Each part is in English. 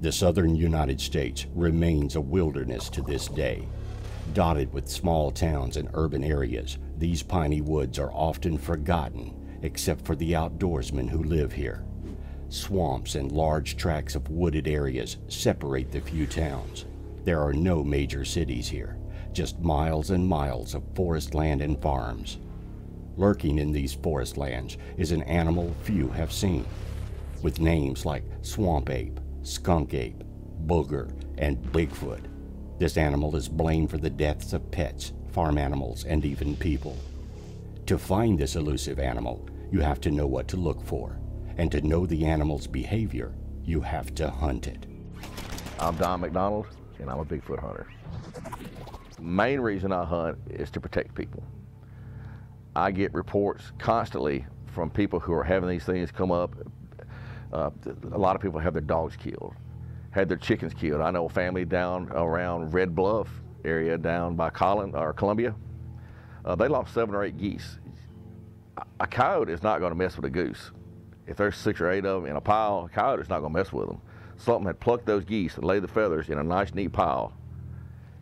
The southern United States remains a wilderness to this day. Dotted with small towns and urban areas, these piney woods are often forgotten except for the outdoorsmen who live here. Swamps and large tracts of wooded areas separate the few towns. There are no major cities here, just miles and miles of forest land and farms. Lurking in these forest lands is an animal few have seen, with names like swamp ape, skunk ape, booger, and Bigfoot. This animal is blamed for the deaths of pets, farm animals, and even people. To find this elusive animal, you have to know what to look for, and to know the animal's behavior, you have to hunt it. I'm Don McDonald, and I'm a Bigfoot hunter. The main reason I hunt is to protect people. I get reports constantly from people who are having these things come up. A lot of people have their dogs killed, had their chickens killed. I know a family down around Red Bluff area down by Columbia. They lost 7 or 8 geese. A coyote is not going to mess with a goose. If there's 6 or 8 of them in a pile, a coyote is not going to mess with them. Something had plucked those geese and laid the feathers in a nice, neat pile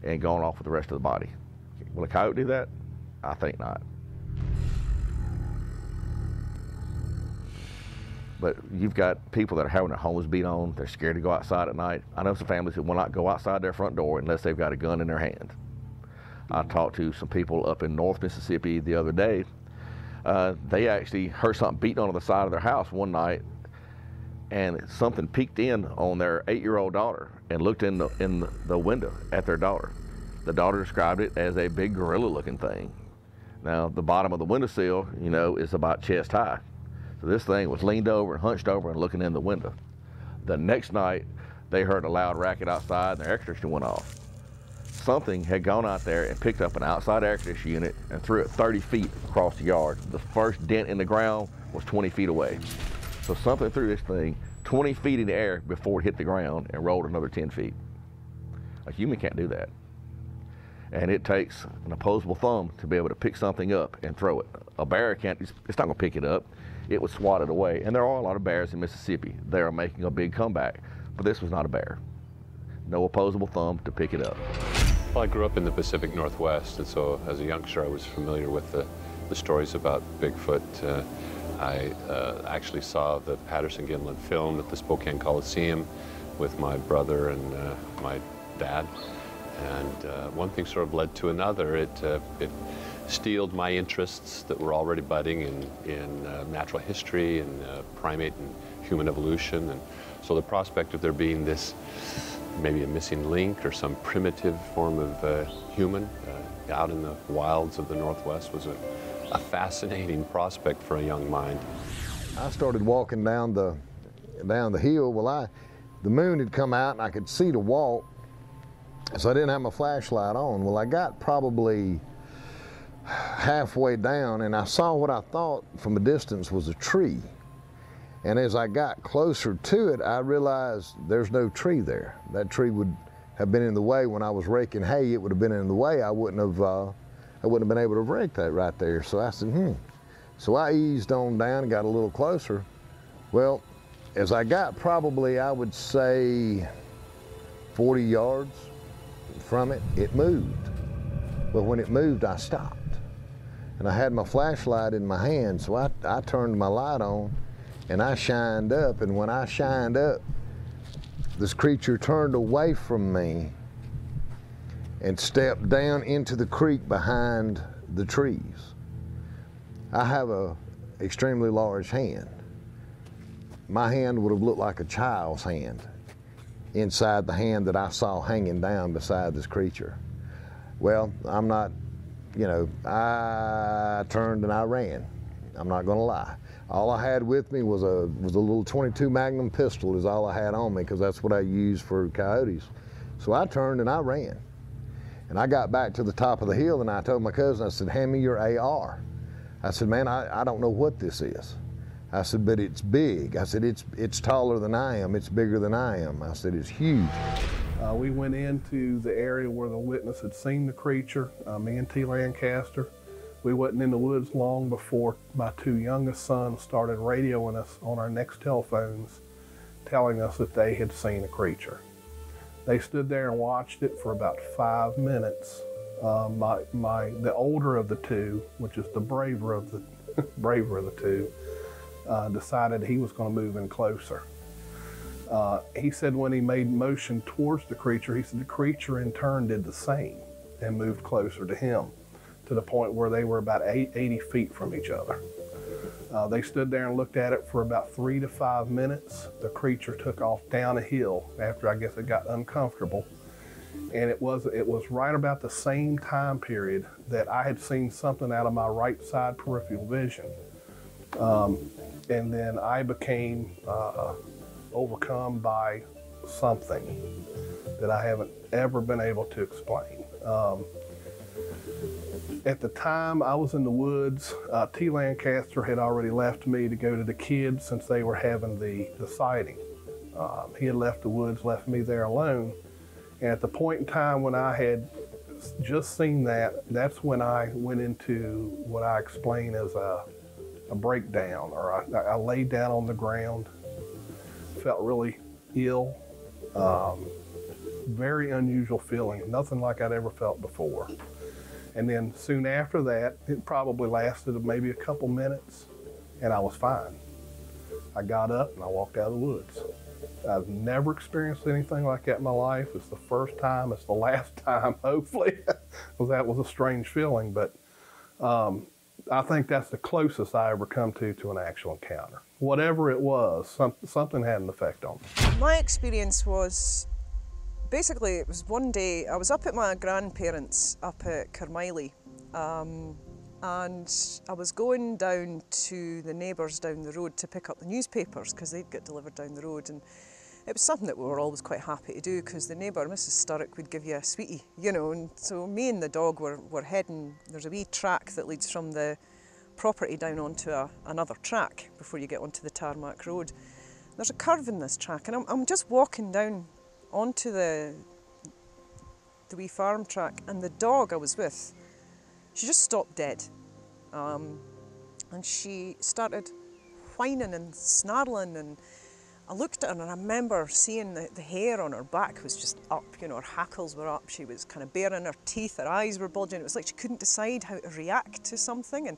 and gone off with the rest of the body. Will a coyote do that? I think not. But you've got people that are having their homes beat on. They're scared to go outside at night. I know some families who will not go outside their front door unless they've got a gun in their hand. I talked to some people up in North Mississippi the other day. They actually heard something beating on the side of their house one night, and something peeked in on their 8-year-old daughter and looked in the window at their daughter. The daughter described it as a big gorilla-looking thing. Now, the bottom of the windowsill, you know, is about chest high. So this thing was leaned over and hunched over and looking in the window. The next night, they heard a loud racket outside and their air conditioner went off. Something had gone out there and picked up an outside air conditioner unit and threw it 30 feet across the yard. The first dent in the ground was 20 feet away. So something threw this thing 20 feet in the air before it hit the ground and rolled another 10 feet. A human can't do that. And it takes an opposable thumb to be able to pick something up and throw it. A bear can't, it's not gonna pick it up. It would swat it away. And there are a lot of bears in Mississippi. They are making a big comeback, but this was not a bear. No opposable thumb to pick it up. Well, I grew up in the Pacific Northwest, and so as a youngster I was familiar with the stories about Bigfoot. I actually saw the Patterson-Gimlin film at the Spokane Coliseum with my brother and my dad. And one thing sort of led to another. It steeled my interests that were already budding in natural history and primate and human evolution. And so the prospect of there being this, maybe a missing link or some primitive form of human out in the wilds of the Northwest was a fascinating prospect for a young mind. I started walking down the hill. Well, the moon had come out and I could see to walk, so I didn't have my flashlight on. Well, I got probably halfway down and I saw what I thought from a distance was a tree. And as I got closer to it, I realized there's no tree there. That tree would have been in the way when I was raking hay. It would have been in the way. I wouldn't have been able to rake that right there. So I said, So I eased on down and got a little closer. Well, as I got probably, I would say 40 yards from it, it moved. But when it moved, I stopped. And I had my flashlight in my hand, so I turned my light on and I shined up. And when I shined up, this creature turned away from me and stepped down into the creek behind the trees. I have an extremely large hand. My hand would have looked like a child's hand inside the hand that I saw hanging down beside this creature. Well, I'm not, I turned and I ran. I'm not gonna lie. All I had with me was a little .22 Magnum pistol is all I had on me, because that's what I use for coyotes. So I turned and I ran. And I got back to the top of the hill and I told my cousin, I said, hand me your AR. I said, man, I don't know what this is. I said, but it's big. I said, it's taller than I am. It's bigger than I am. I said, it's huge. We went into the area where the witness had seen the creature, me and T. Lancaster. We wasn't in the woods long before my 2 youngest sons started radioing us on our next telephones, telling us that they had seen a creature. They stood there and watched it for about 5 minutes. The older of the two, which is the braver of the two, decided he was going to move in closer. He said when he made motion towards the creature, he said the creature in turn did the same and moved closer to him, to the point where they were about 80 feet from each other. They stood there and looked at it for about 3 to 5 minutes. The creature took off down a hill after, I guess, it got uncomfortable. And it was right about the same time period that I had seen something out of my right side peripheral vision. And then I became overcome by something that I haven't ever been able to explain. At the time I was in the woods, T. Lancaster had already left me to go to the kids since they were having the sighting. He had left the woods, left me there alone. And at the point in time when I had just seen that, that's when I went into what I explain as a breakdown, or I laid down on the ground, felt really ill, very unusual feeling, nothing like I'd ever felt before. And then soon after that, it probably lasted maybe a couple minutes, and I was fine. I got up and I walked out of the woods. I've never experienced anything like that in my life. It's the first time, it's the last time, hopefully, because that was a strange feeling. But I think that's the closest I ever come to an actual encounter. Whatever it was, something had an effect on me. My experience was, basically, it was one day, I was up at my grandparents' up at Carmiley, and I was going down to the neighbours down the road to pick up the newspapers because they'd get delivered down the road, and it was something that we were always quite happy to do because the neighbour, Mrs. Sturrock, would give you a sweetie, you know, and so me and the dog were heading, there's a wee track that leads from the property down onto another track before you get onto the tarmac road. There's a curve in this track, and I'm just walking down onto the wee farm track, and the dog I was with, she just stopped dead, and she started whining and snarling, and I looked at her and I remember seeing the hair on her back was just up, you know, her hackles were up, she was kind of baring her teeth, her eyes were bulging, it was like she couldn't decide how to react to something. And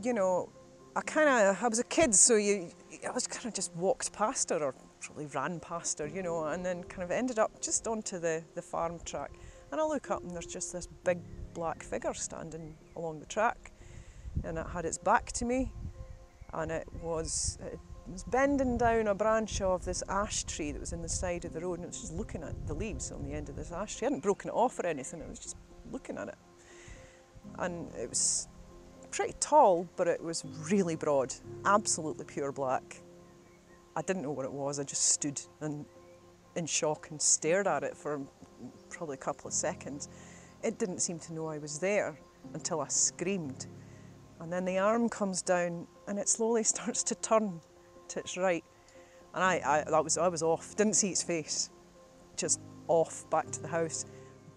you know, I was a kid, so I was kind of just walked past her, or probably ran past her, you know, and then kind of ended up just onto the farm track. And I look up and there's just this big black figure standing along the track, and it had its back to me, and it was bending down a branch of this ash tree that was in the side of the road, and it was just looking at the leaves on the end of this ash tree. I hadn't broken it off or anything, it was just looking at it. And it was pretty tall, but it was really broad, absolutely pure black. I didn't know what it was, I just stood in shock and stared at it for probably a couple of seconds. It didn't seem to know I was there until I screamed. And then the arm comes down and it slowly starts to turn to its right. And I was off, didn't see its face, just off back to the house,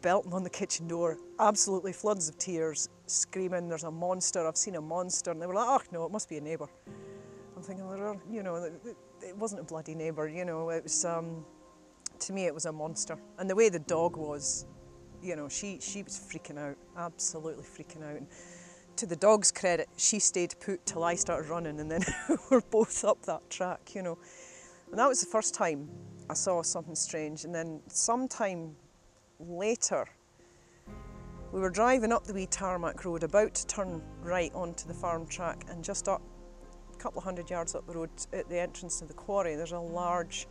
belting on the kitchen door, absolutely floods of tears, screaming, there's a monster, I've seen a monster. And they were like, oh no, it must be a neighbour. I'm thinking, you know, it wasn't a bloody neighbour, you know, it was, to me it was a monster. And the way the dog was, you know, she was freaking out, absolutely freaking out. And to the dog's credit, she stayed put till I started running, and then we're both up that track, you know. And that was the first time I saw something strange. And then sometime later, we were driving up the wee tarmac road, about to turn right onto the farm track, and just up a couple of 100 yards up the road at the entrance to the quarry, there's a large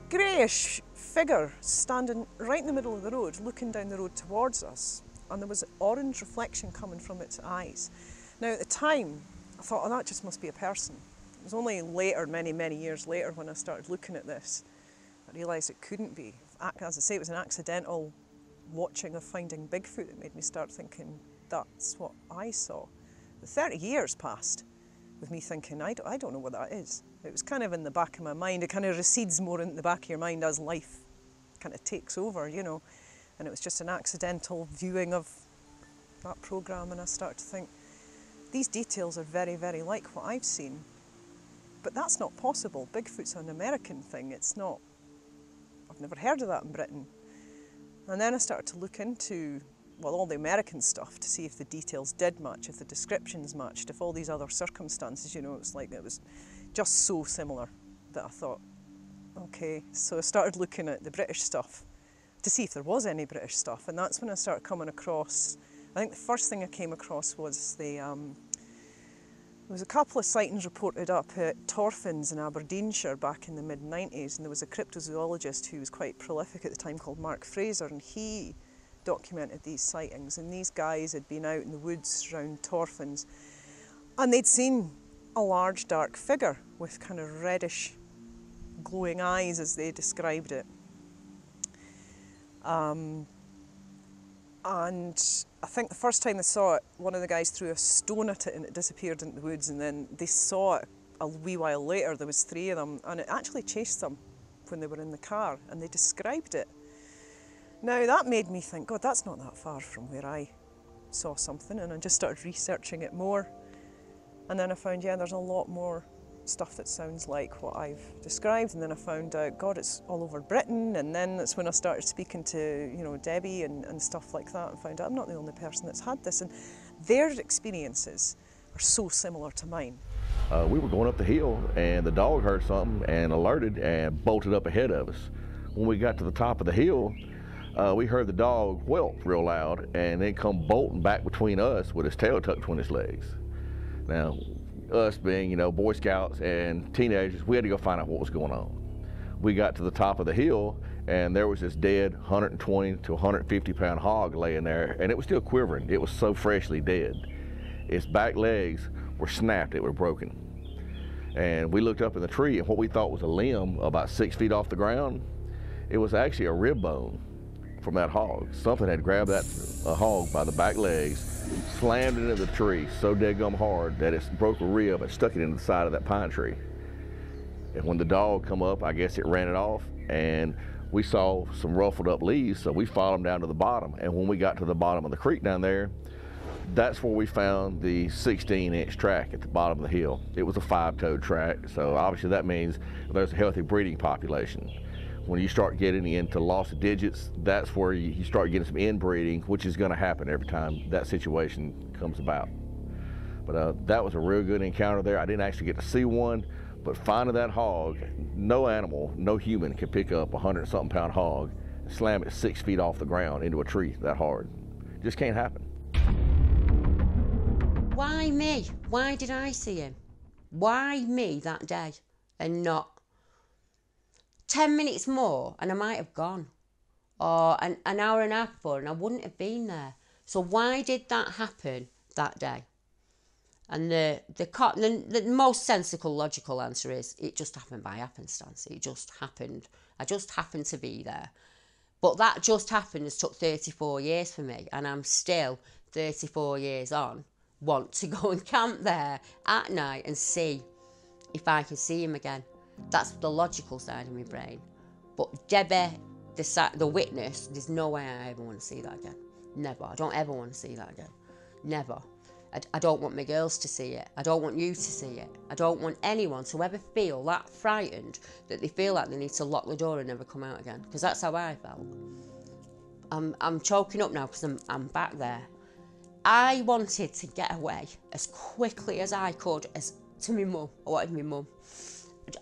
greyish figure standing right in the middle of the road, looking down the road towards us. And there was an orange reflection coming from its eyes. Now at the time, I thought, oh, that just must be a person. It was only later, many, many years later, when I started looking at this, I realised it couldn't be. As I say, it was an accidental watching of Finding Bigfoot that made me start thinking, that's what I saw. The 30 years passed with me thinking, I don't know what that is. It was kind of in the back of my mind. It kind of recedes more in the back of your mind as life kind of takes over, you know. And it was just an accidental viewing of that programme, and I started to think, these details are very, very like what I've seen. but that's not possible. Bigfoot's an American thing. It's not, I've never heard of that in Britain. And then I started to look into, well, all the American stuff to see if the details did match, if the descriptions matched, if all these other circumstances, you know, it's like it was just so similar that I thought, okay. So I started looking at the British stuff to see if there was any British stuff, and that's when I started coming across, I think the first thing I came across was there was a couple of sightings reported up at Torfins in Aberdeenshire back in the mid-90s, and there was a cryptozoologist who was quite prolific at the time called Mark Fraser, and he documented these sightings, and these guys had been out in the woods around Torfins and they'd seen a large dark figure with kind of reddish glowing eyes, as they described it. And I think the first time they saw it, one of the guys threw a stone at it and it disappeared into the woods, and then they saw it a wee while later. There was 3 of them, and it actually chased them when they were in the car, and they described it. Now that made me think, God, that's not that far from where I saw something, and I just started researching it more. And then I found, yeah, there's a lot more stuff that sounds like what I've described, and then I found out, God, it's all over Britain, and then that's when I started speaking to, you know, Debbie and stuff like that, and found out I'm not the only person that's had this, and their experiences are so similar to mine. We were going up the hill, and the dog heard something and alerted and bolted up ahead of us. When we got to the top of the hill, we heard the dog whelp real loud, and then come bolting back between us with his tail tucked between his legs. Now, us being, you know, Boy Scouts and teenagers, we had to go find out what was going on. We got to the top of the hill, and there was this dead 120 to 150 pound hog laying there, and it was still quivering. It was so freshly dead. Its back legs were snapped, it were broken. And we looked up in the tree, and what we thought was a limb about 6 feet off the ground, it was actually a rib bone from that hog. Something had grabbed that hog by the back legs, slammed it into the tree so dead-gum hard that it broke a rib and stuck it into the side of that pine tree. And when the dog come up, I guess it ran it off, and we saw some ruffled up leaves, so we followed them down to the bottom. And when we got to the bottom of the creek down there, that's where we found the 16-inch track at the bottom of the hill. It was a 5-toed track, so obviously that means there's a healthy breeding population. When you start getting into loss of digits, that's where you start getting some inbreeding, which is going to happen every time that situation comes about. But that was a real good encounter there. I didn't actually get to see one, but finding that hog, no animal, no human can pick up a 100-something pound hog and slam it 6 feet off the ground into a tree that hard. It just can't happen. Why me? Why did I see him? Why me that day and not 10 minutes more and I might have gone, or an hour and a half before and I wouldn't have been there? So why did that happen that day? And the most sensible, logical answer is it just happened by happenstance. It just happened. I just happened to be there. But that just happened has took 34 years for me, and I'm still 34 years on, want to go and camp there at night and see if I can see him again. That's the logical side of my brain. But Debbie, the witness, there's no way I ever want to see that again. Never. I don't ever want to see that again. Never. I don't want my girls to see it. I don't want you to see it. I don't want anyone to ever feel that frightened that they feel like they need to lock the door and never come out again. Because that's how I felt. I'm choking up now because I'm back there. I wanted to get away as quickly as I could to my mum. I wanted my mum.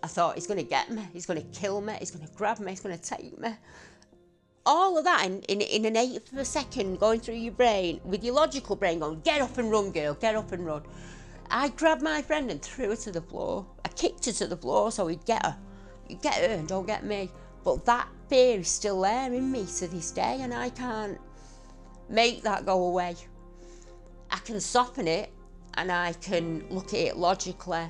I thought, he's going to get me, he's going to kill me, he's going to grab me, he's going to take me. All of that in an eighth of a second going through your brain, with your logical brain going, get up and run, girl, get up and run. I grabbed my friend and threw her to the floor. I kicked her to the floor so he'd get her. You get her and don't get me. But that fear is still there in me to this day, and I can't make that go away. I can soften it, and I can look at it logically,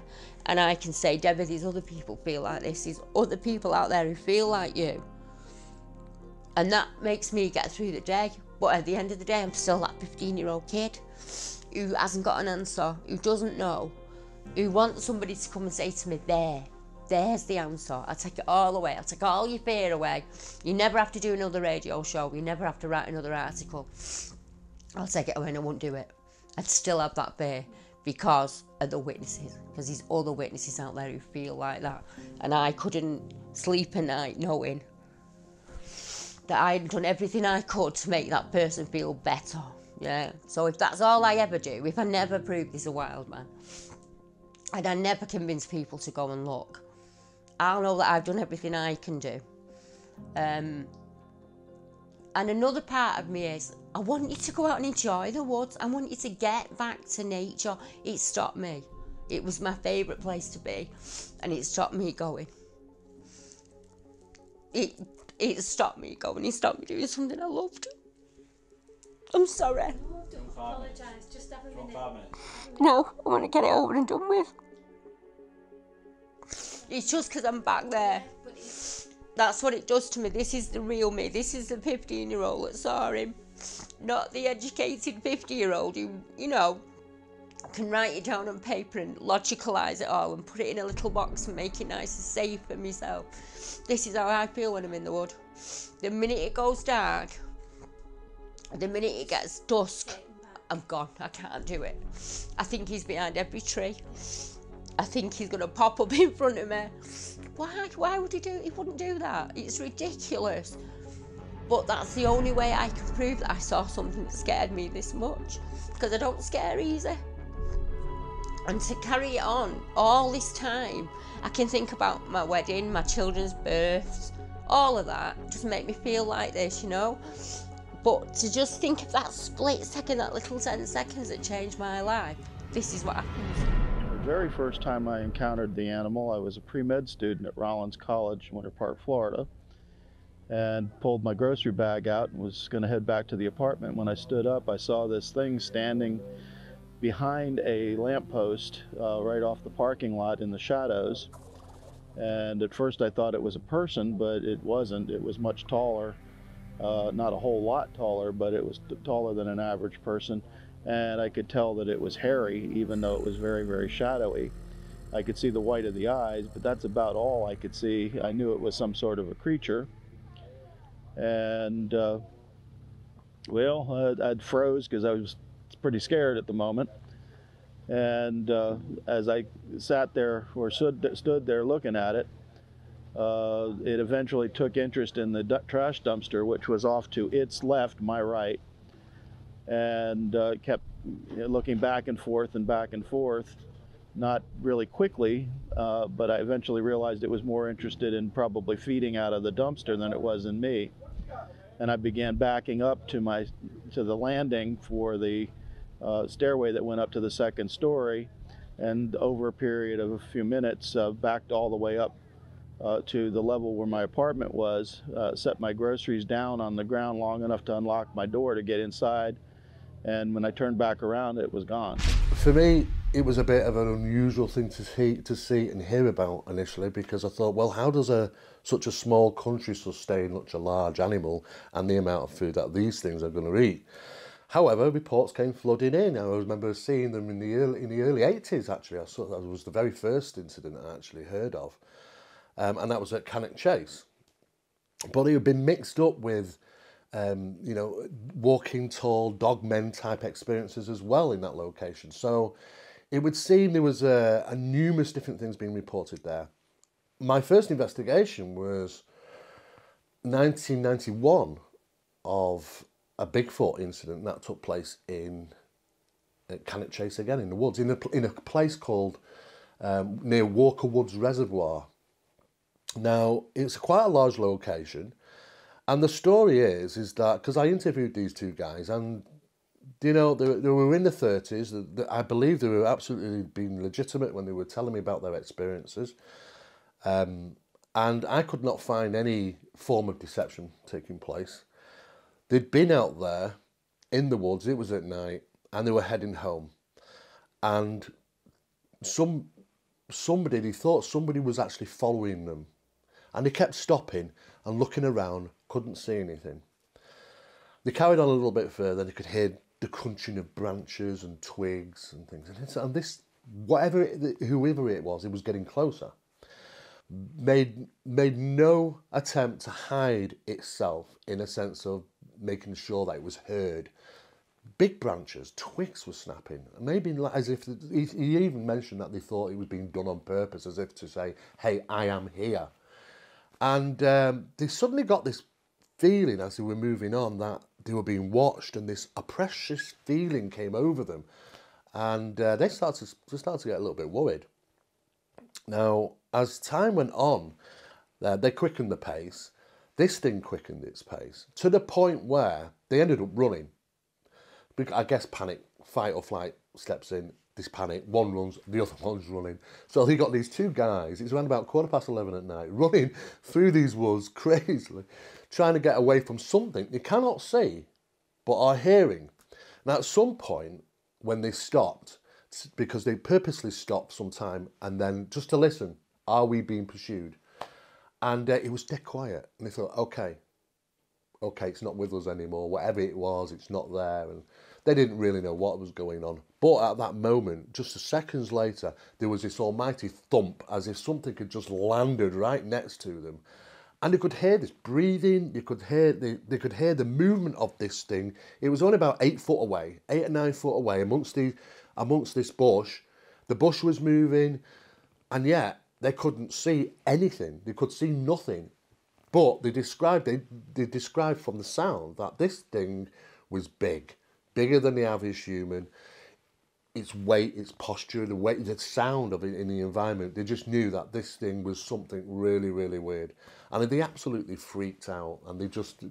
and I can say, Debbie, these other people feel like this. There's other people out there who feel like you. And that makes me get through the day. But at the end of the day, I'm still that 15-year-old kid who hasn't got an answer, who doesn't know, who wants somebody to come and say to me, there's the answer. I'll take it all away. I'll take all your fear away. You never have to do another radio show. You never have to write another article. I'll take it away and I won't do it. I'd still have that fear because of the witnesses, because there's other witnesses out there who feel like that. And I couldn't sleep at night knowing that I had done everything I could to make that person feel better. Yeah. So if that's all I ever do, if I never prove there's a wild man, and I never convince people to go and look, I'll know that I've done everything I can do. And another part of me is, I want you to go out and enjoy the woods. I want you to get back to nature. It stopped me. It was my favourite place to be, and it stopped me going. It stopped me going. It stopped me doing something I loved. I'm sorry. No, don't apologise. Just have a minute. No, I want to get it over and done with. It's just because I'm back there. That's what it does to me. This is the real me. This is the 15-year-old that saw him. Not the educated 50-year-old who, you know, can write it down on paper and logicalise it all and put it in a little box and make it nice and safe for myself. This is how I feel when I'm in the wood. The minute it goes dark, the minute it gets dusk, I'm gone. I can't do it. I think he's behind every tree. I think he's going to pop up in front of me. Why would he do it? He wouldn't do that. It's ridiculous. But that's the only way I can prove that I saw something that scared me this much. Because I don't scare easy. And to carry it on all this time, I can think about my wedding, my children's births, all of that just make me feel like this, you know. But to just think of that split second, that little 10 seconds that changed my life, this is what happened. The very first time I encountered the animal, I was a pre-med student at Rollins College, Winter Park, Florida, and pulled my grocery bag out and was going to head back to the apartment. When I stood up, I saw this thing standing behind a lamppost right off the parking lot in the shadows. And at first I thought it was a person, but it wasn't. It was much taller, not a whole lot taller, but it was taller than an average person. And I could tell that it was hairy, even though it was very, very shadowy. I could see the white of the eyes, but that's about all I could see. I knew it was some sort of a creature. And, well, I'd froze because I was pretty scared at the moment. And as I sat there or stood there looking at it, it eventually took interest in the trash dumpster, which was off to its left, my right, and kept looking back and forth, not really quickly, but I eventually realized it was more interested in probably feeding out of the dumpster than it was in me. And I began backing up to the landing for the stairway that went up to the second story, and over a period of a few minutes backed all the way up to the level where my apartment was, set my groceries down on the ground long enough to unlock my door to get inside, and when I turned back around, it was gone. For me, it was a bit of an unusual thing to see and hear about initially, because I thought, well, how does such a small country sustain such a large animal and the amount of food that these things are going to eat? However, reports came flooding in. I remember seeing them in the early 80s, actually. I saw that was the very first incident I actually heard of. And that was at Cannock Chase. But it had been mixed up with, you know, walking tall, dogmen type experiences as well in that location. So it would seem there was a numerous different things being reported there. My first investigation was 1991 of a Bigfoot incident that took place at Cannock Chase again, in the woods, in a place called near Walker Woods Reservoir. Now, it's quite a large location, and the story is that, because I interviewed these two guys, and, you know, they were in the 30s, I believe they were absolutely being legitimate when they were telling me about their experiences, and I could not find any form of deception taking place. They'd been out there in the woods, it was at night, and they were heading home. And they thought somebody was actually following them. And they kept stopping and looking around, couldn't see anything. They carried on a little bit further, they could hear the crunching of branches and twigs and things. And this, whoever it was getting closer. Made no attempt to hide itself in a sense of making sure that it was heard. big branches, twigs were snapping, maybe as if, he even mentioned that they thought it was being done on purpose, as if to say, hey, I am here. And they suddenly got this feeling as they were moving on that they were being watched, and this oppressive feeling came over them. And they started to get a little bit worried. Now, as time went on, they quickened the pace. This thing quickened its pace to the point where they ended up running. I guess panic, fight or flight steps in, this panic, one runs, the other one's running. So they got these two guys, it's around about 11:15 at night, running through these woods crazily, trying to get away from something they cannot see, but are hearing. Now at some point, when they stopped, because they purposely stopped sometime, and then just to listen, are we being pursued? And it was dead quiet, and they thought, okay, it's not with us anymore, whatever it was, it's not there. And they didn't really know what was going on. But at that moment, just seconds later, there was this almighty thump, as if something had just landed right next to them. And they could hear this breathing, they could hear the movement of this thing. It was only about 8 foot away, 8 or 9 foot away, amongst this bush. The bush was moving, and yet they couldn't see anything. They could see nothing. But they described from the sound that this thing was bigger than the average human. Its weight, its posture, the sound of it in the environment, they just knew that this thing was something really, really weird. And they absolutely freaked out. And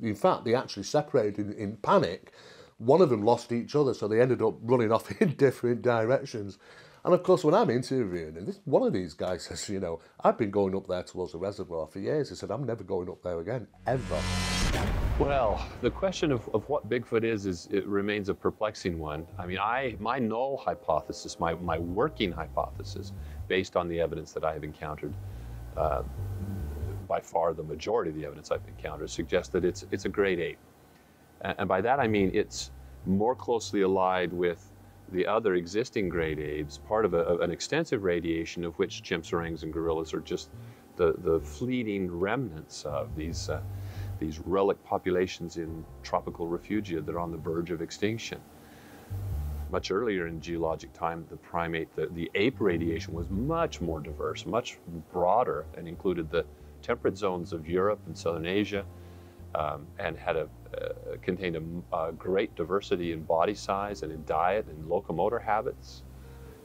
in fact, they actually separated in panic. One of them lost each other, so they ended up running off in different directions. And of course, when I'm interviewing, and one of these guys says, you know, I've been going up there towards the reservoir for years. He said, I'm never going up there again, ever. Well, the question of what Bigfoot is it remains a perplexing one. I mean, my null hypothesis, my working hypothesis, based on the evidence that I have encountered, by far the majority of the evidence I've encountered, suggests that it's a great ape. And by that I mean it's more closely allied with the other existing great apes, part of an extensive radiation of which chimps, orangs, and gorillas are just the fleeting remnants of these relic populations in tropical refugia that are on the verge of extinction. Much earlier in geologic time, the ape radiation was much more diverse, much broader, and included the temperate zones of Europe and Southern Asia, and had contained a great diversity in body size and in diet and locomotor habits,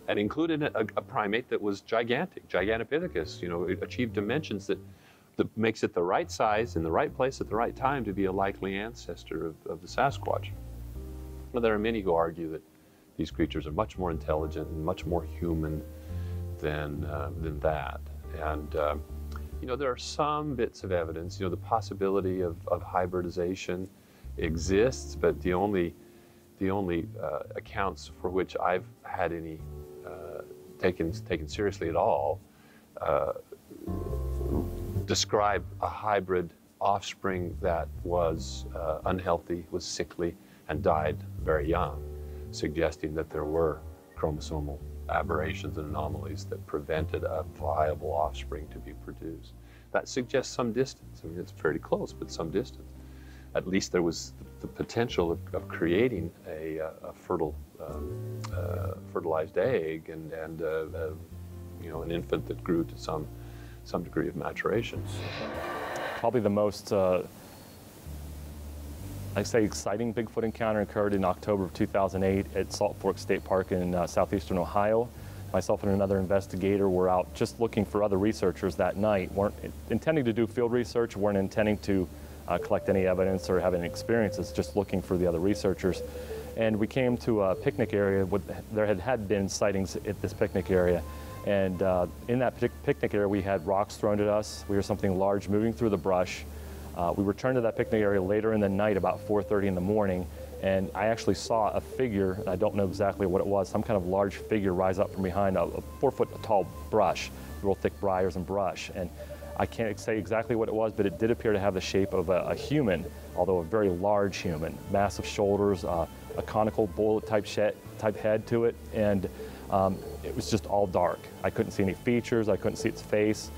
and included a primate that was gigantic, Gigantopithecus. You know, it achieved dimensions that makes it the right size in the right place at the right time to be a likely ancestor of the Sasquatch. Well, there are many who argue that these creatures are much more intelligent and much more human than that. And you know, there are some bits of evidence. You know, the possibility of hybridization exists, but the only accounts for which I've had any taken seriously at all describe a hybrid offspring that was unhealthy, was sickly, and died very young, suggesting that there were chromosomal aberrations and anomalies that prevented a viable offspring to be produced. That suggests some distance. I mean, it's fairly close, but some distance. At least there was the potential of creating a fertilized egg and you know, an infant that grew to some degree of maturation. Probably the most I'd say exciting Bigfoot encounter occurred in October of 2008 at Salt Fork State Park in southeastern Ohio. Myself and another investigator were out just looking for other researchers that night. Weren't intending to do field research, weren't intending to collect any evidence or have any experiences, just looking for the other researchers. And we came to a picnic area. There had been sightings at this picnic area. And in that picnic area, we had rocks thrown at us. We heard something large moving through the brush. We returned to that picnic area later in the night, about 4:30 in the morning, and I actually saw a figure, I don't know exactly what it was, some kind of large figure rise up from behind a 4-foot tall brush, real thick briars and brush. And I can't say exactly what it was, but it did appear to have the shape of a human, although a very large human. Massive shoulders, a conical bullet-type head to it, and it was just all dark. I couldn't see any features, I couldn't see its face.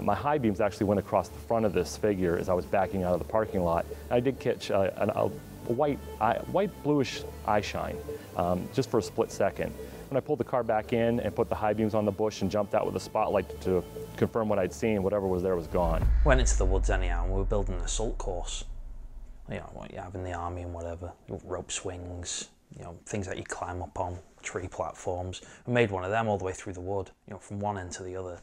My high beams actually went across the front of this figure as I was backing out of the parking lot. I did catch a white bluish eye shine, just for a split second. When I pulled the car back in and put the high beams on the bush and jumped out with a spotlight to confirm what I'd seen, whatever was there was gone. Went into the woods anyhow, and we were building an assault course. You know, what you have in the army and whatever, rope swings, you know, things that you climb up on, tree platforms. We made one of them all the way through the wood, you know, from one end to the other.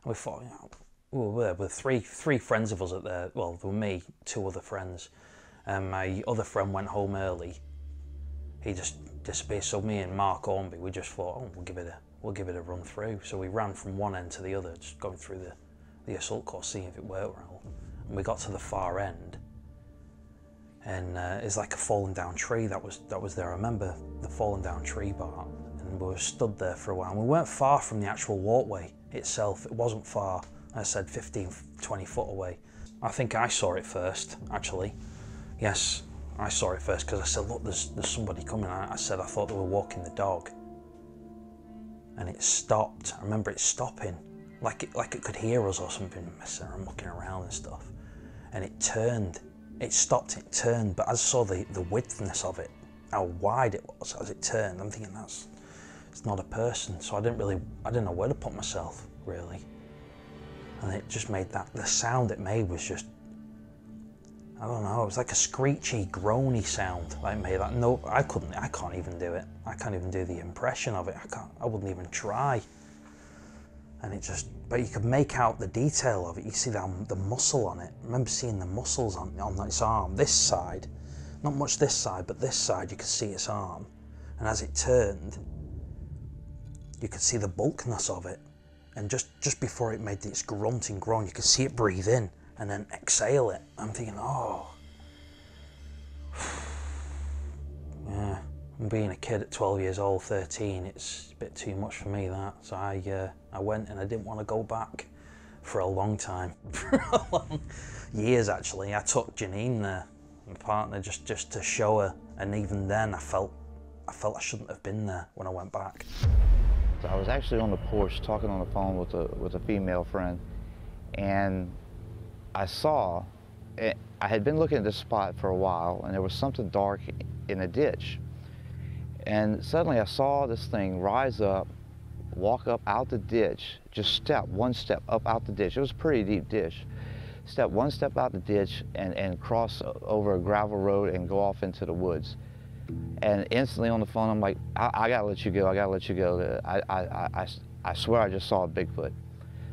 And we thought, you know, we were there with three friends of us at there. Well, there were me, 2 other friends. And my other friend went home early. He just disappeared. So me and Mark Ormby, we just thought, oh, we'll give it a run through. So we ran from one end to the other, just going through the assault course, seeing if it worked well. And we got to the far end, and it's like a fallen down tree that was there. I remember the fallen down tree part, and we were stood there for a while. And we weren't far from the actual walkway itself. It wasn't far. I said 15, 20 foot away. I think I saw it first, actually. Yes, I saw it first because I said, look, there's somebody coming. I said I thought they were walking the dog. And it stopped. I remember it stopping, like it could hear us or something, messing around, mucking around and stuff. And it turned. It stopped, it turned, but as I saw the widthness of it, how wide it was as it turned, I'm thinking it's not a person. So I didn't know where to put myself, really. And it just made the sound it made was just, I don't know, it was like a screechy, groany sound that it made. Like, no, I can't even do it. I can't even do the impression of it. I wouldn't even try. And it just, but you could make out the detail of it. You see the muscle on it. I remember seeing the muscles on its arm, this side. Not much this side, but this side you could see its arm. And as it turned, you could see the bulkiness of it. And just before it made its grunting groan, you could see it breathe in and then exhale it. I'm thinking, oh. Yeah, and being a kid at 12 years old, 13, it's a bit too much for me, that. So I went and I didn't want to go back for a long time. Years, actually. I took Janine there, my partner, just to show her. And even then, I felt I shouldn't have been there when I went back. I was actually on the porch talking on the phone with a female friend, and I saw, I had been looking at this spot for a while, and there was something dark in a ditch. And suddenly I saw this thing rise up, walk up out the ditch, just step one step up out the ditch. It was a pretty deep ditch. Step one step out the ditch and cross over a gravel road and go off into the woods. And instantly on the phone, I'm like, I gotta let you go, I gotta let you go. I swear I just saw a Bigfoot.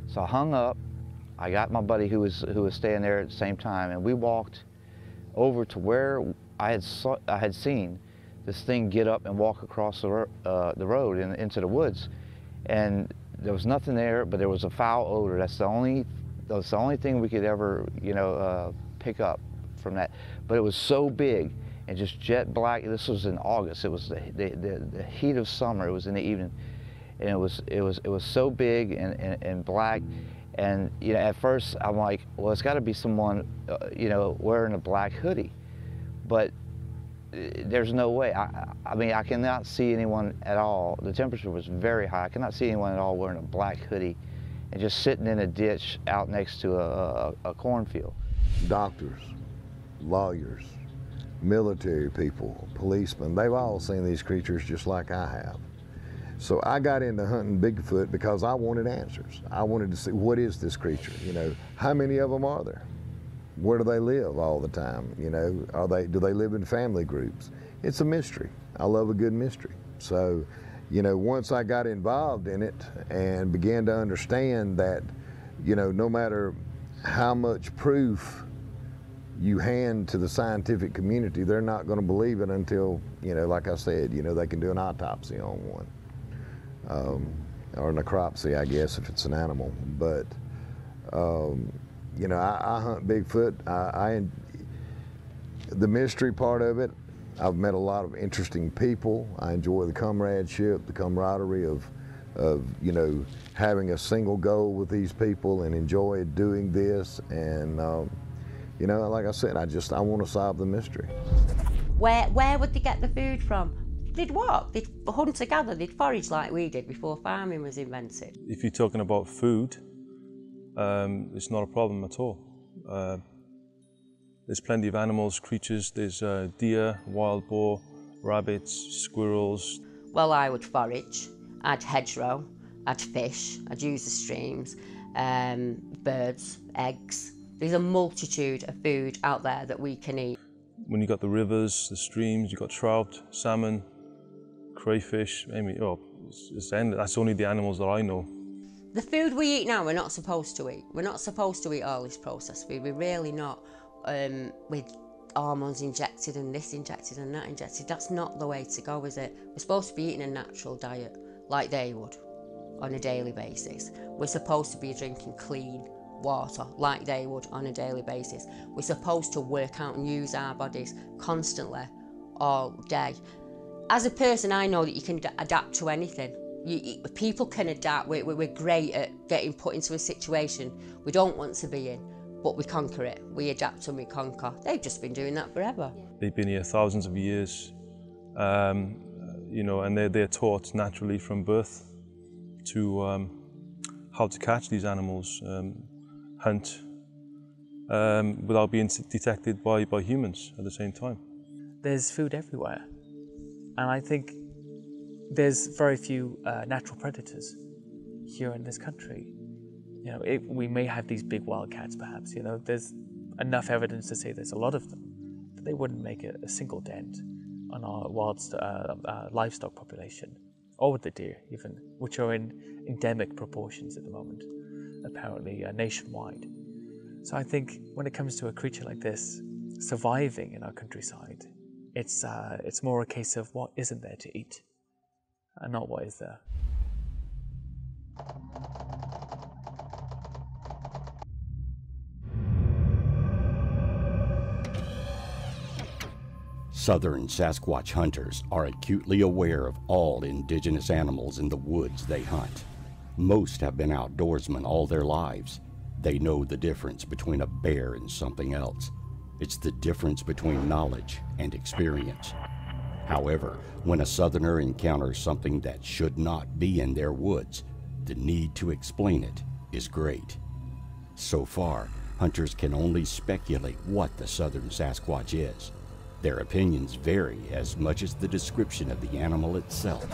So I hung up. I got my buddy who was staying there at the same time, and we walked over to where I had seen this thing get up and walk across the road and into the woods. And there was nothing there, but there was a foul odor. That's the only thing we could ever, pick up from that. But it was so big and just jet black. This was in August. It was the heat of summer. It was in the evening, and it was so big and black. And at first I'm like, well, it's got to be someone, wearing a black hoodie, but there's no way. I mean, I cannot see anyone at all. The temperature was very high. I cannot see anyone at all wearing a black hoodie and just sitting in a ditch out next to a cornfield. Doctors, lawyers, military people, policemen, they've all seen these creatures just like I have. So I got into hunting Bigfoot because I wanted answers. I wanted to see, what is this creature? How many of them are there? Where do they live all the time? Do they live in family groups? It's a mystery. I love a good mystery. So, once I got involved in it and began to understand that, no matter how much proof you hand to the scientific community, they're not going to believe it until, like I said, they can do an autopsy on one. Or necropsy, I guess, if it's an animal. But, I hunt Bigfoot. The mystery part of it, I've met a lot of interesting people. I enjoy the comradeship, the camaraderie of having a single goal with these people and enjoy doing this. And, like I said, I want to solve the mystery. Where would they get the food from? They'd walk, they'd hunt together, they'd forage like we did before farming was invented. If you're talking about food, it's not a problem at all. There's plenty of animals, creatures. There's deer, wild boar, rabbits, squirrels. Well, I would forage. I'd hedgerow. I'd fish. I'd use the streams. Birds, eggs. There's a multitude of food out there that we can eat. When you've got the rivers, the streams, you've got trout, salmon, crayfish. I mean, it's endless. That's only the animals that I know. The food we eat now, we're not supposed to eat. We're not supposed to eat all this processed food. We're really not. With hormones injected and this injected and that injected. That's not the way to go, is it? We're supposed to be eating a natural diet like they would on a daily basis. We're supposed to be drinking clean water like they would on a daily basis. We're supposed to work out and use our bodies constantly all day. As a person, I know that you can adapt to anything. People can adapt. We're great at getting put into a situation we don't want to be in, but we conquer it. We adapt and we conquer. They've just been doing that forever. They've been here thousands of years, you know, and they're taught naturally from birth to how to catch these animals, hunt, without being detected by humans at the same time. There's food everywhere, and I think there's very few natural predators here in this country. You know, we may have these big wildcats, perhaps. You know, there's enough evidence to say there's a lot of them, but they wouldn't make a single dent on our livestock population, or with the deer, even, which are in endemic proportions at the moment, apparently nationwide. So I think when it comes to a creature like this surviving in our countryside, it's more a case of what isn't there to eat, and not what is there. Southern Sasquatch hunters are acutely aware of all indigenous animals in the woods they hunt. Most have been outdoorsmen all their lives. They know the difference between a bear and something else. It's the difference between knowledge and experience. However, when a Southerner encounters something that should not be in their woods, the need to explain it is great. So far, hunters can only speculate what the Southern Sasquatch is. Their opinions vary as much as the description of the animal itself.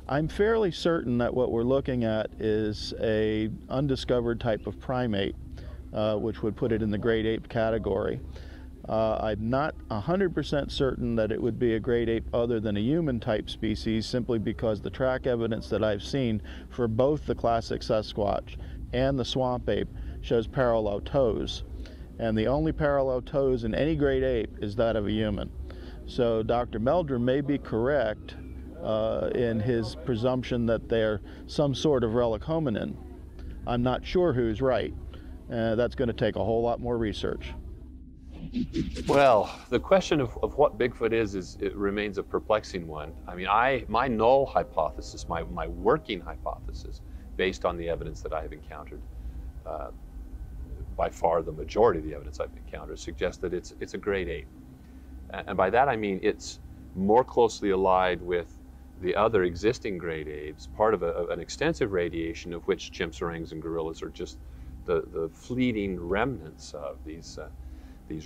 I'm fairly certain that what we're looking at is a undiscovered type of primate, which would put it in the great ape category. I'm not 100% certain that it would be a great ape other than a human type species, simply because the track evidence that I've seen for both the classic Sasquatch and the swamp ape shows parallel toes. And the only parallel toes in any great ape is that of a human. So Dr. Meldrum may be correct in his presumption that they're some sort of relic hominin. I'm not sure who's right. That's going to take a whole lot more research. Well, the question of what Bigfoot is it remains a perplexing one. I mean, my null hypothesis, my working hypothesis, based on the evidence that I have encountered, by far the majority of the evidence I've encountered, suggests that it's a great ape. And by that I mean it's more closely allied with the other existing great apes, part of an extensive radiation of which chimps, orangs, and gorillas are just the fleeting remnants of these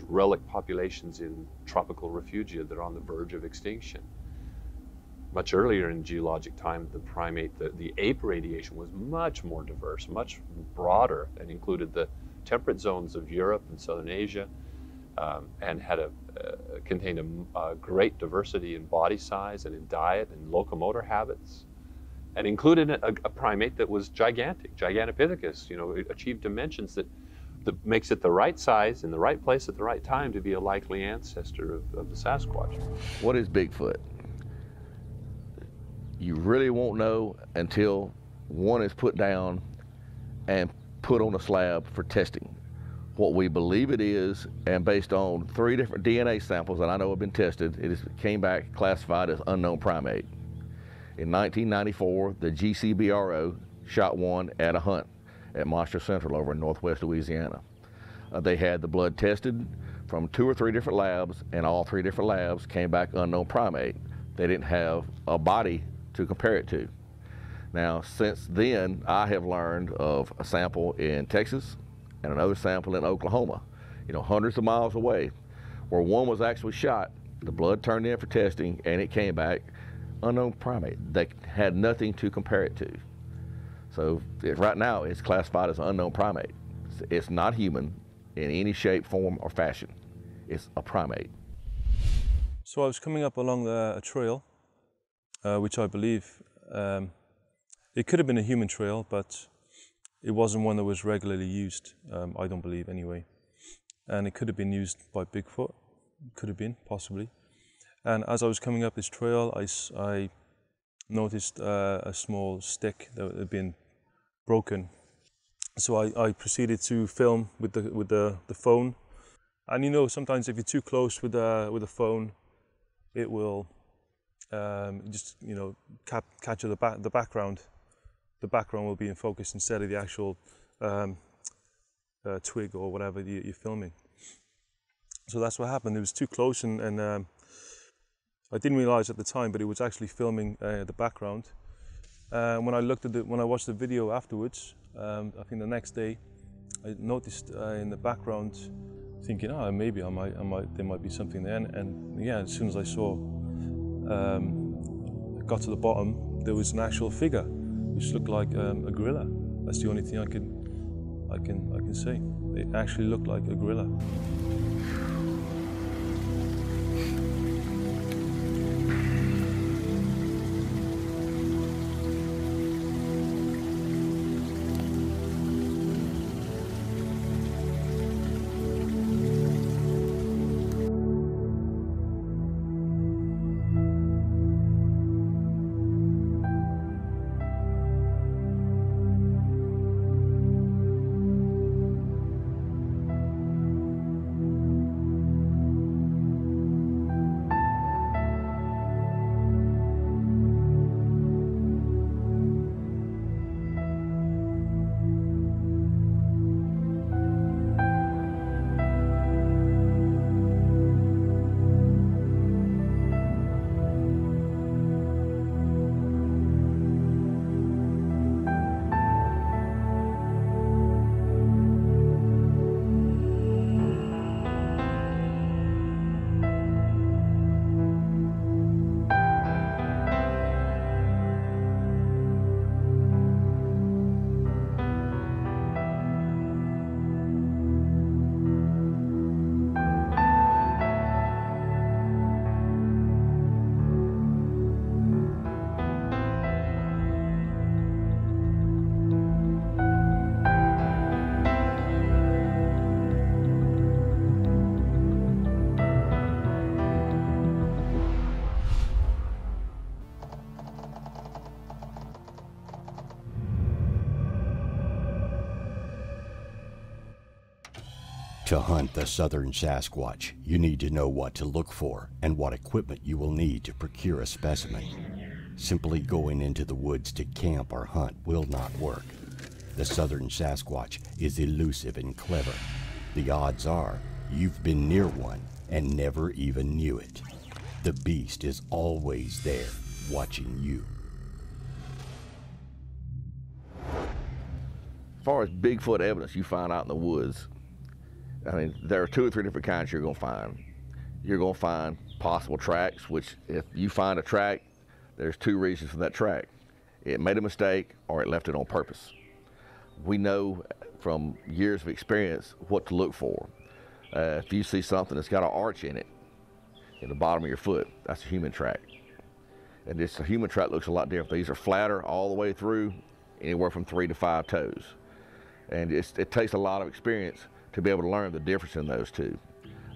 relic populations in tropical refugia that are on the verge of extinction. Much earlier in geologic time, the primate, the ape radiation was much more diverse, much broader, and included the temperate zones of Europe and Southern Asia, and had contained a great diversity in body size and in diet and locomotor habits, and included a primate that was gigantic, Gigantopithecus. You know, it achieved dimensions that makes it the right size in the right place at the right time to be a likely ancestor of the Sasquatch. What is Bigfoot? You really won't know until one is put down and put on a slab for testing. What we believe it is, and based on 3 different DNA samples that I know have been tested, it came back classified as unknown primate. In 1994, the GCBRO shot one at a hunt at Monster Central over in northwest Louisiana. They had the blood tested from 2 or 3 different labs, and all 3 different labs came back unknown primate. They didn't have a body to compare it to. Now, since then, I have learned of a sample in Texas and another sample in Oklahoma. hundreds of miles away, where one was actually shot. The blood turned in for testing, and it came back unknown primate. They had nothing to compare it to. So right now, it's classified as an unknown primate. It's not human in any shape, form, or fashion. It's a primate. So I was coming up along a trail, which I believe, it could have been a human trail, but it wasn't one that was regularly used, I don't believe anyway. And it could have been used by Bigfoot, could have been, possibly. And as I was coming up this trail, I noticed a small stick that had been broken. So I proceeded to film with the phone. And sometimes if you're too close with the phone, it will just capture the background. The background will be in focus instead of the actual twig or whatever you're filming. So that's what happened. It was too close, and I didn't realize at the time, but it was actually filming the background. When I watched the video afterwards, I think the next day, I noticed in the background, thinking, maybe there might be something there. And yeah, as soon as I got to the bottom, there was an actual figure, which looked like a gorilla. That's the only thing I can say. It actually looked like a gorilla. To hunt the southern Sasquatch, you need to know what to look for and what equipment you will need to procure a specimen. Simply going into the woods to camp or hunt will not work. The southern Sasquatch is elusive and clever. The odds are you've been near one and never even knew it. The beast is always there, watching you. As far as Bigfoot evidence you find out in the woods, I mean, there are 2 or 3 different kinds you're going to find. You're going to find possible tracks, which if you find a track, there's 2 reasons for that track. It made a mistake or it left it on purpose. We know from years of experience what to look for. If you see something that's got an arch in it, in the bottom of your foot, that's a human track. And a human track looks a lot different. These are flatter all the way through, anywhere from 3 to 5 toes. And it takes a lot of experience to be able to learn the difference in those 2.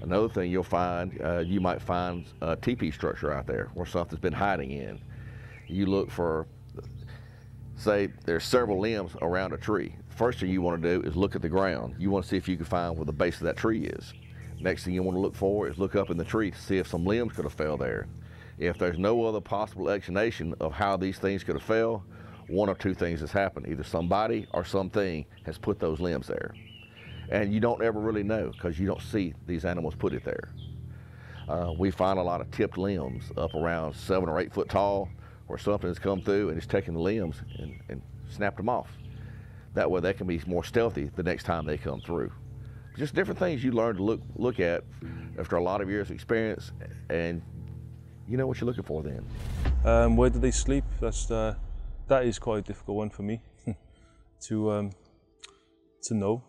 Another thing you'll find, you might find a teepee structure out there where something's been hiding in. You look for, say there's several limbs around a tree. First thing you want to do is look at the ground. You want to see if you can find where the base of that tree is. Next thing you want to look for is look up in the tree to see if some limbs could have fell there. If there's no other possible explanation of how these things could have fell, one of 2 things has happened. Either somebody or something has put those limbs there. And you don't ever really know because you don't see these animals put it there. We find a lot of tipped limbs up around 7 or 8 foot tall where something has come through and it's taken the limbs and snapped them off. That way they can be more stealthy the next time they come through. just different things you learn to look at after a lot of years of experience, and you know what you're looking for then. Where do they sleep? That is quite a difficult one for me to know.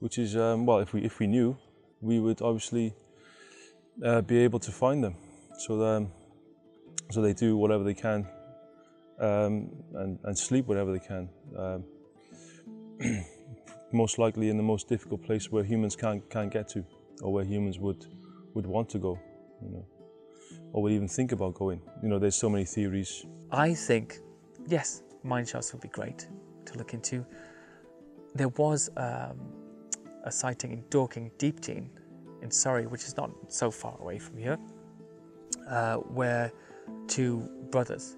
Which is well, if we knew, we would obviously be able to find them. So they do whatever they can and sleep whatever they can. Most likely in the most difficult place where humans can't get to, or where humans would want to go, you know, or would even think about going. You know, there's so many theories. I think, yes, mine shafts would be great to look into. There was a sighting in Dorking Deepdene in Surrey, which is not so far away from here, where two brothers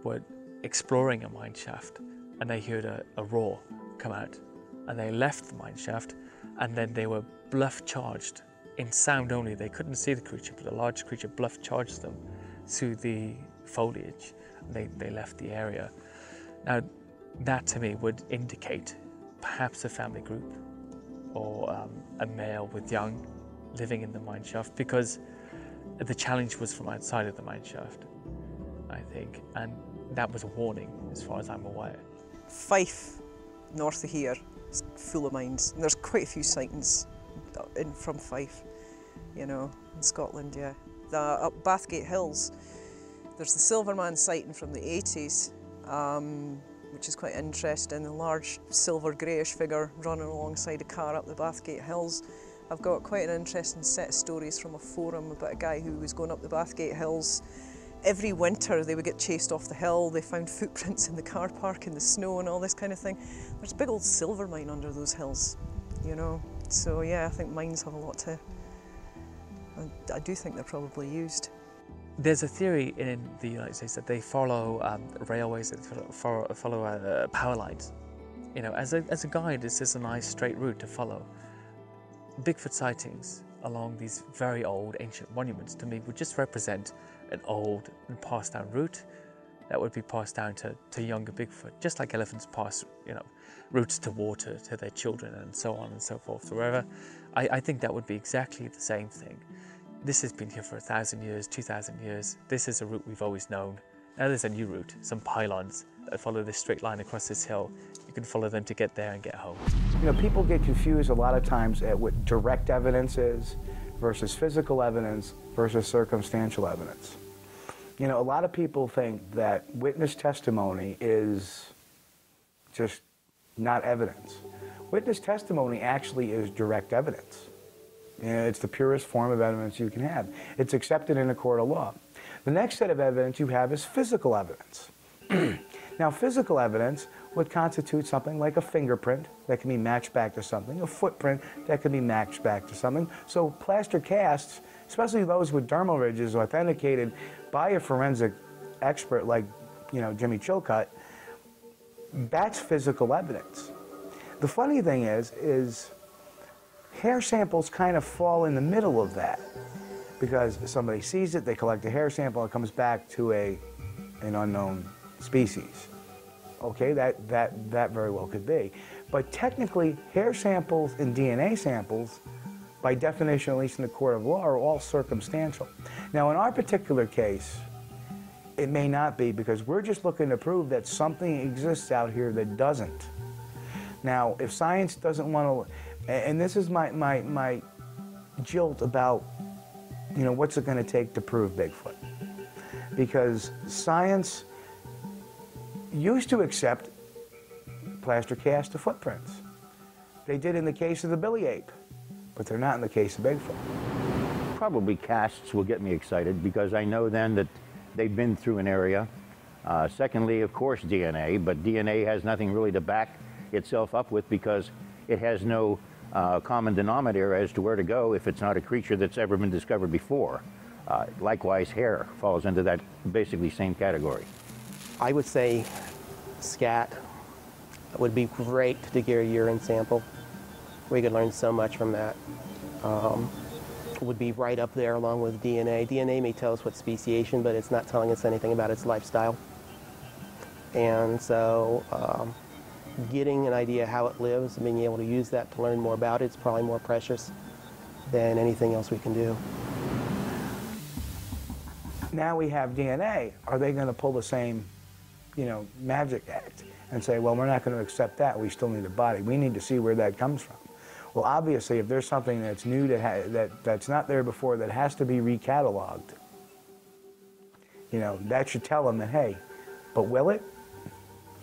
were exploring a mine shaft and they heard a roar come out, and they left the mine shaft, and then they were bluff charged in sound only. They couldn't see the creature, but a large creature bluff charged them through the foliage. They left the area. Now, that to me would indicate perhaps a family group, or a male with young living in the mine shaft, because the challenge was from outside of the mine shaft, I think, and that was a warning as far as I'm aware. Fife, north of here, is full of mines, and there's quite a few sightings from Fife, you know, in Scotland, yeah. Up Bathgate Hills, there's the Silverman sighting from the 80s, which is quite interesting, a large silver greyish figure running alongside a car up the Bathgate Hills. I've got quite an interesting set of stories from a forum about a guy who was going up the Bathgate Hills. Every winter they would get chased off the hill, they found footprints in the car park in the snow and all this kind of thing. There's a big old silver mine under those hills, you know. So yeah, I think mines have a lot to, I do think they're probably used. There's a theory in the United States that they follow railways, that follow power lines. You know, as a guide, this is a nice straight route to follow. Bigfoot sightings along these very old ancient monuments to me would just represent an old and passed down route that would be passed down to younger Bigfoot, just like elephants pass, you know, routes to water to their children and so on and so forth forever. I think that would be exactly the same thing. This has been here for 1,000 years, 2,000 years. This is a route we've always known. Now there's a new route, some pylons that follow this straight line across this hill. You can follow them to get there and get home. You know, people get confused a lot of times at what direct evidence is versus physical evidence versus circumstantial evidence. You know, a lot of people think that witness testimony is just not evidence. Witness testimony actually is direct evidence. You know, it's the purest form of evidence you can have. It's accepted in a court of law. The next set of evidence you have is physical evidence. Now, physical evidence would constitute something like a fingerprint that can be matched back to something, a footprint that can be matched back to something. So plaster casts, especially those with dermal ridges authenticated by a forensic expert like, you know, Jimmy Chilcutt, that's physical evidence. The funny thing is hair samples kind of fall in the middle of that, because somebody sees it, they collect a hair sample, it comes back to an unknown species. Okay, that very well could be. But technically, hair samples and DNA samples, by definition, at least in the court of law, are all circumstantial. Now, in our particular case, it may not be, because we're just looking to prove that something exists out here that doesn't. Now, if science doesn't want to, and this is my jilt about, you know, what's it going to take to prove Bigfoot? Because science used to accept plaster cast of footprints. They did in the case of the Billy Ape, but they're not in the case of Bigfoot. Probably casts will get me excited, because I know then that they've been through an area. Secondly, of course, DNA, but DNA has nothing really to back itself up with, because it has no common denominator as to where to go if it's not a creature that's ever been discovered before. Likewise, hair falls into that basically same category. I would say scat would be great to get a urine sample. We could learn so much from that. Would be right up there along with DNA. DNA may tell us what speciation, but it's not telling us anything about its lifestyle. And so getting an idea how it lives and being able to use that to learn more about it is probably more precious than anything else we can do. Now we have DNA. Are they going to pull the same, magic act and say, well, we're not going to accept that. We still need a body. We need to see where that comes from. Well, obviously, if there's something that's new that's not there before that has to be recatalogued, that should tell them that, hey, but will it?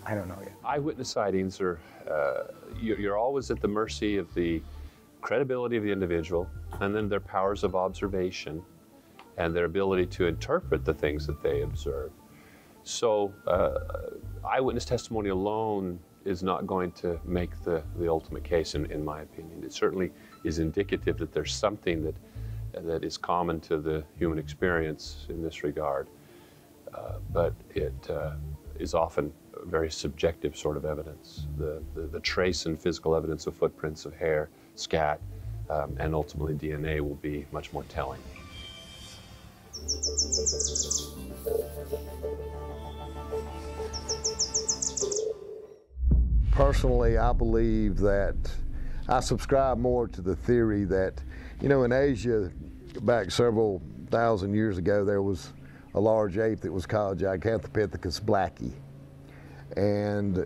I don't know yet. Eyewitness sightings are, you're always at the mercy of the credibility of the individual, and then their powers of observation and their ability to interpret the things that they observe. So eyewitness testimony alone is not going to make the ultimate case, in my opinion. It certainly is indicative that there's something that is common to the human experience in this regard, but it is often very subjective sort of evidence. The trace and physical evidence of footprints of hair, scat, and ultimately DNA will be much more telling. Personally, I believe that I subscribe more to the theory that, in Asia, back several thousand years ago, there was a large ape that was called Gigantopithecus blacki. And,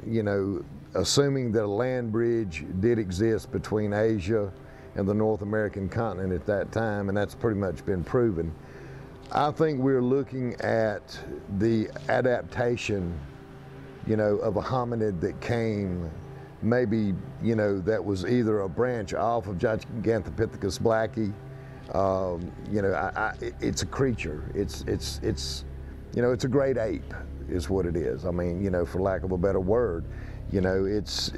assuming that a land bridge did exist between Asia and the North American continent at that time, and that's pretty much been proven, I think we're looking at the adaptation, of a hominid that came, maybe, that was either a branch off of Gigantopithecus blacki. It's a creature. It's a great ape, is what it is. I mean, for lack of a better word, it's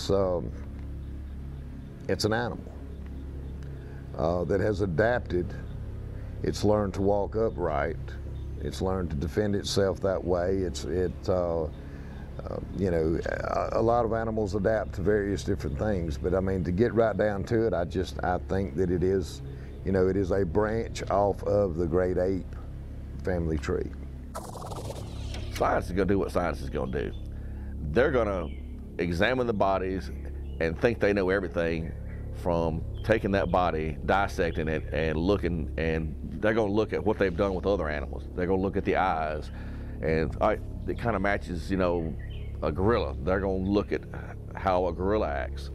an animal that has adapted. It's learned to walk upright. It's learned to defend itself that way. A lot of animals adapt to various different things, but I mean, to get right down to it, I think that it is, it is a branch off of the great ape family tree. Science is going to do what science is going to do. They're going to examine the bodies and think they know everything from taking that body, dissecting it, and looking, and they're going to look at what they've done with other animals. They're going to look at the eyes, and it kind of matches, a gorilla. They're going to look at how a gorilla acts.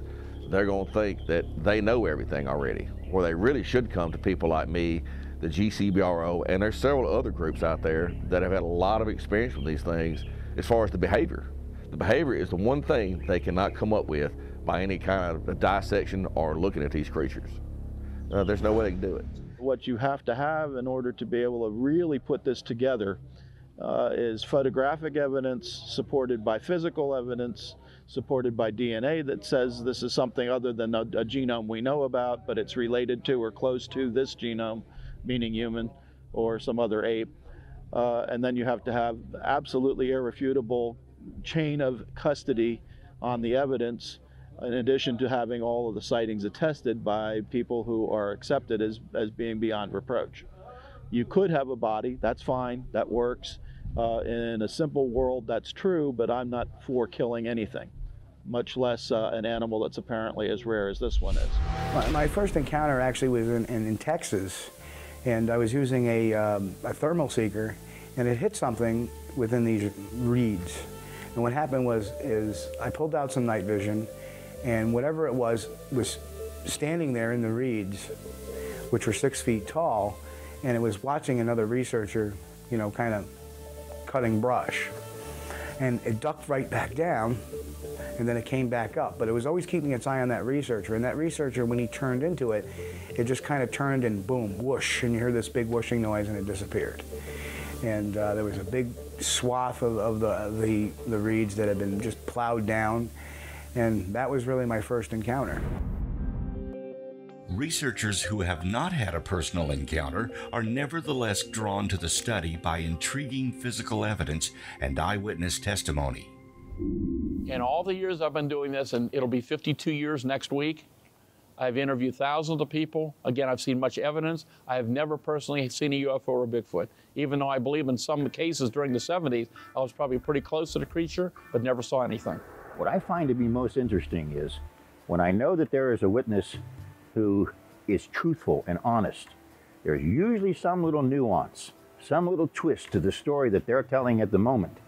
They're going to think that they know everything already, where they really should come to people like me, the GCBRO, and there's several other groups out there that have had a lot of experience with these things as far as the behavior. The behavior is the one thing they cannot come up with by any kind of dissection or looking at these creatures. There's no way they can do it. What you have to have in order to be able to really put this together is photographic evidence supported by physical evidence, supported by DNA that says this is something other than a genome we know about, but it's related to or close to this genome, meaning human or some other ape. And then you have to have absolutely irrefutable chain of custody on the evidence, in addition to having all of the sightings attested by people who are accepted as being beyond reproach. You could have a body, that's fine, that works. In a simple world, that's true, but I'm not for killing anything, much less an animal that's apparently as rare as this one is. My first encounter actually was in Texas, and I was using a thermal seeker, and it hit something within these reeds. And what happened is I pulled out some night vision, and whatever it was standing there in the reeds, which were 6 feet tall, and it was watching another researcher, kind of cutting brush. And it ducked right back down, and then it came back up. But it was always keeping its eye on that researcher, and that researcher, when he turned into it, it just kind of turned and boom, whoosh, and you heard this big whooshing noise, and it disappeared. And there was a big swath of the reeds that had been just plowed down, and that was really my first encounter. Researchers who have not had a personal encounter are nevertheless drawn to the study by intriguing physical evidence and eyewitness testimony. In all the years I've been doing this, and it'll be 52 years next week, I've interviewed thousands of people. Again, I've seen much evidence. I have never personally seen a UFO or a Bigfoot, even though I believe in some cases during the 70s, I was probably pretty close to the creature, but never saw anything. What I find to be most interesting is when I know that there is a witness who is truthful and honest, there's usually some little nuance, some little twist to the story that they're telling at the moment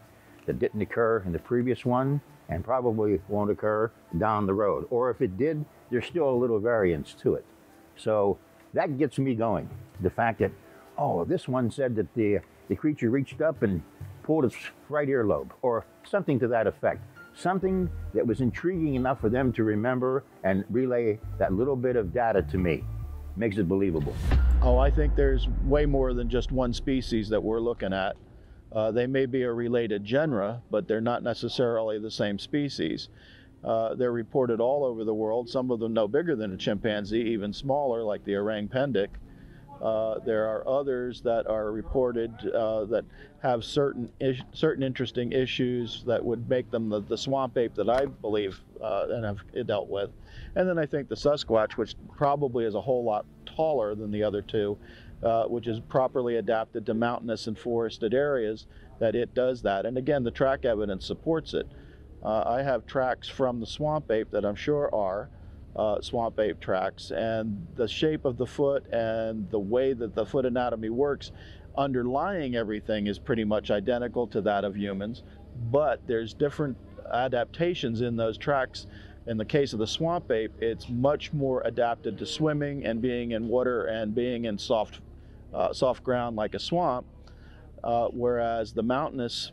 that didn't occur in the previous one and probably won't occur down the road. Or if it did, there's still a little variance to it. So that gets me going. The fact that, oh, this one said that the creature reached up and pulled its right earlobe, or something to that effect. Something that was intriguing enough for them to remember and relay that little bit of data to me. Makes it believable. Oh, I think there's way more than just one species that we're looking at. They may be a related genera, but they're not necessarily the same species. They're reported all over the world, some of them no bigger than a chimpanzee, even smaller, like the orang pendek. There are others that are reported that have certain interesting issues that would make them the swamp ape that I believe and have dealt with. And then I think the Sasquatch, which probably is a whole lot taller than the other two, which is properly adapted to mountainous and forested areas, that it does that. And again, the track evidence supports it. I have tracks from the swamp ape that I'm sure are swamp ape tracks, and the shape of the foot and the way that the foot anatomy works underlying everything is pretty much identical to that of humans, but there's different adaptations in those tracks. In the case of the swamp ape, it's much more adapted to swimming and being in water and being in soft ground like a swamp, whereas the mountainous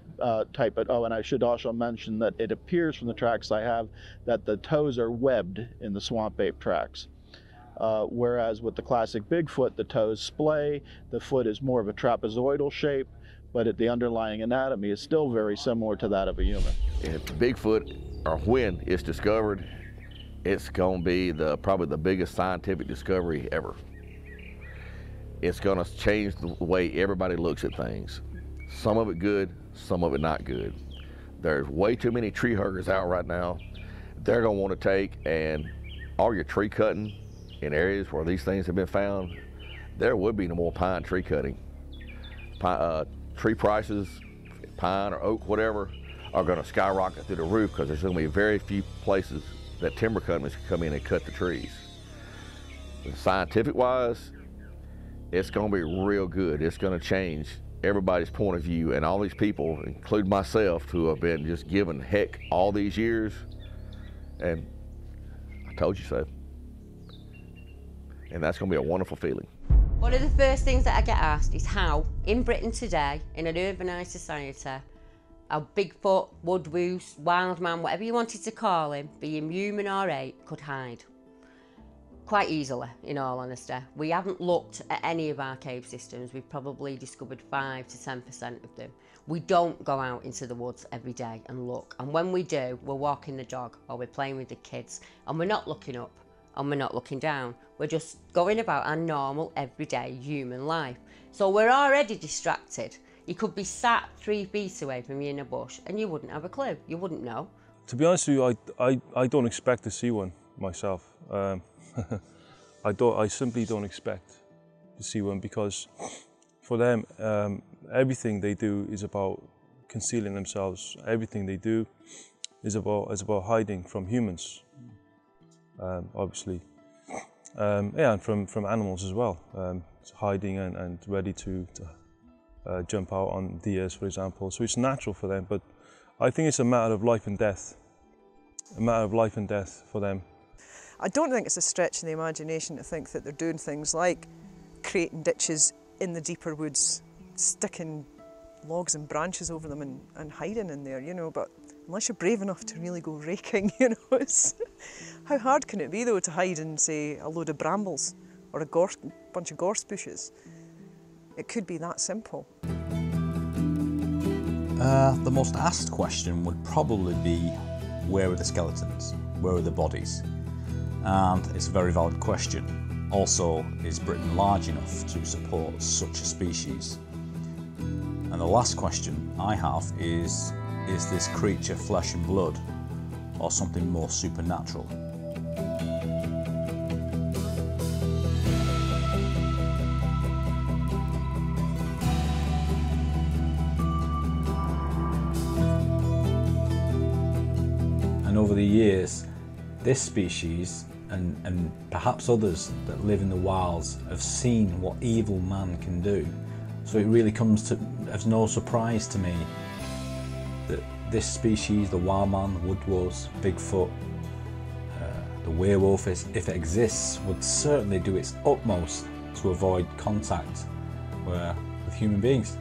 type of, oh, and I should also mention that it appears from the tracks I have that the toes are webbed in the swamp ape tracks. Whereas with the classic Bigfoot, the toes splay, the foot is more of a trapezoidal shape, but the underlying anatomy is still very similar to that of a human. If Bigfoot, or when it's discovered, it's going to be probably the biggest scientific discovery ever. It's going to change the way everybody looks at things. Some of it good, some of it not good. There's way too many tree huggers out right now. They're going to want to take and all your tree cutting in areas where these things have been found, there would be no more pine tree cutting. Tree prices, pine or oak, whatever, are going to skyrocket through the roof because there's going to be very few places that timber companies can come in and cut the trees. Scientific-wise, it's going to be real good. It's going to change everybody's point of view, and all these people, including myself, who have been just given heck all these years, and I told you so. And that's going to be a wonderful feeling. One of the first things that I get asked is how, in Britain today, in an urbanised society, how Bigfoot, woodlouse, wild man, whatever you wanted to call him, be him human or ape, could hide. Quite easily, in all honesty. We haven't looked at any of our cave systems. We've probably discovered 5 to 10% of them. We don't go out into the woods every day and look. And when we do, we're walking the dog or we're playing with the kids, and we're not looking up and we're not looking down. We're just going about our normal, everyday human life. So we're already distracted. You could be sat 3 feet away from you in a bush and you wouldn't have a clue. You wouldn't know. To be honest with you, I don't expect to see one myself. I simply don't expect to see one because for them, everything they do is about concealing themselves. Everything they do is about hiding from humans, obviously. Yeah, and from animals as well. Hiding and ready to jump out on deers, for example. So it's natural for them, but I think it's a matter of life and death. A matter of life and death for them. I don't think it's a stretch in the imagination to think that they're doing things like creating ditches in the deeper woods, sticking logs and branches over them and hiding in there, you know, but unless you're brave enough to really go raking, you know, how hard can it be though to hide in, say, a load of brambles or a bunch of gorse bushes? It could be that simple. The most asked question would probably be, where are the skeletons? Where are the bodies? And it's a very valid question. Also, is Britain large enough to support such a species? And the last question I have is this creature flesh and blood or something more supernatural? And over the years, this species and perhaps others that live in the wilds have seen what evil man can do. So it really comes as no surprise to me that this species, the wild man, woodwose, Bigfoot, the werewolf, if it exists, would certainly do its utmost to avoid contact with human beings.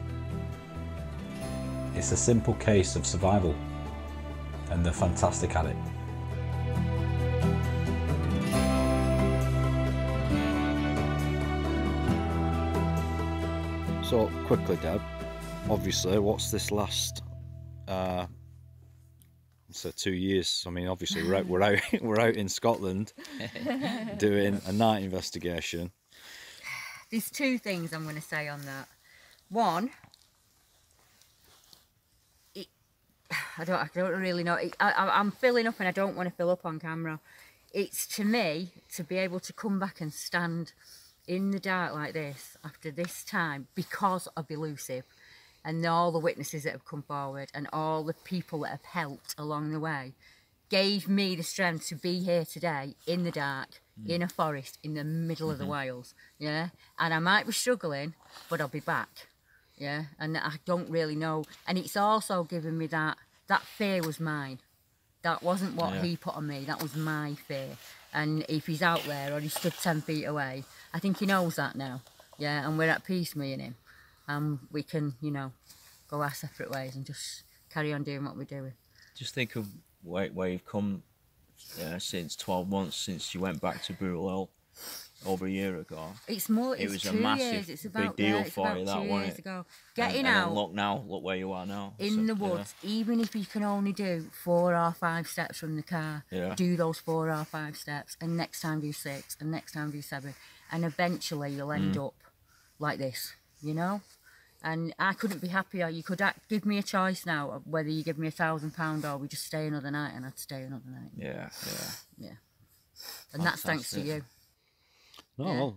It's a simple case of survival, and they're fantastic at it. So quickly, Deb, obviously, what's this last so 2 years? I mean, obviously we're out in Scotland doing a night investigation. There's two things I'm going to say on that. One, I don't really know. I'm filling up and I don't want to fill up on camera. It's, to me, to be able to come back and stand in the dark like this after this time because of Elusive and all the witnesses that have come forward and all the people that have helped along the way gave me the strength to be here today in the dark, in a forest, in the middle of the wilds, yeah? And I might be struggling, but I'll be back, yeah? And I don't really know. And it's also given me that fear was mine. That wasn't what he put on me, that was my fear. And if he's out there or he stood 10 feet away, I think he knows that now, yeah? And we're at peace, me and him. We can, you know, go our separate ways and just carry on doing what we're doing. Just think of where you've come since 12 months since you went back to Burwell Hill over a year ago. It's more. It was 2 a massive, years. It's about, big deal it's for about you. 2 That wasn't years it? ago. Getting and out. then look now. Look where you are now. In the woods, even if you can only do 4 or 5 steps from the car, do those 4 or 5 steps, and next time do 6, and next time do 7, and eventually you'll end up like this, you know. And I couldn't be happier. You could give me a choice now of whether you give me £1,000 or we just stay another night, and I'd stay another night. Yeah. And that's thanks to you. No,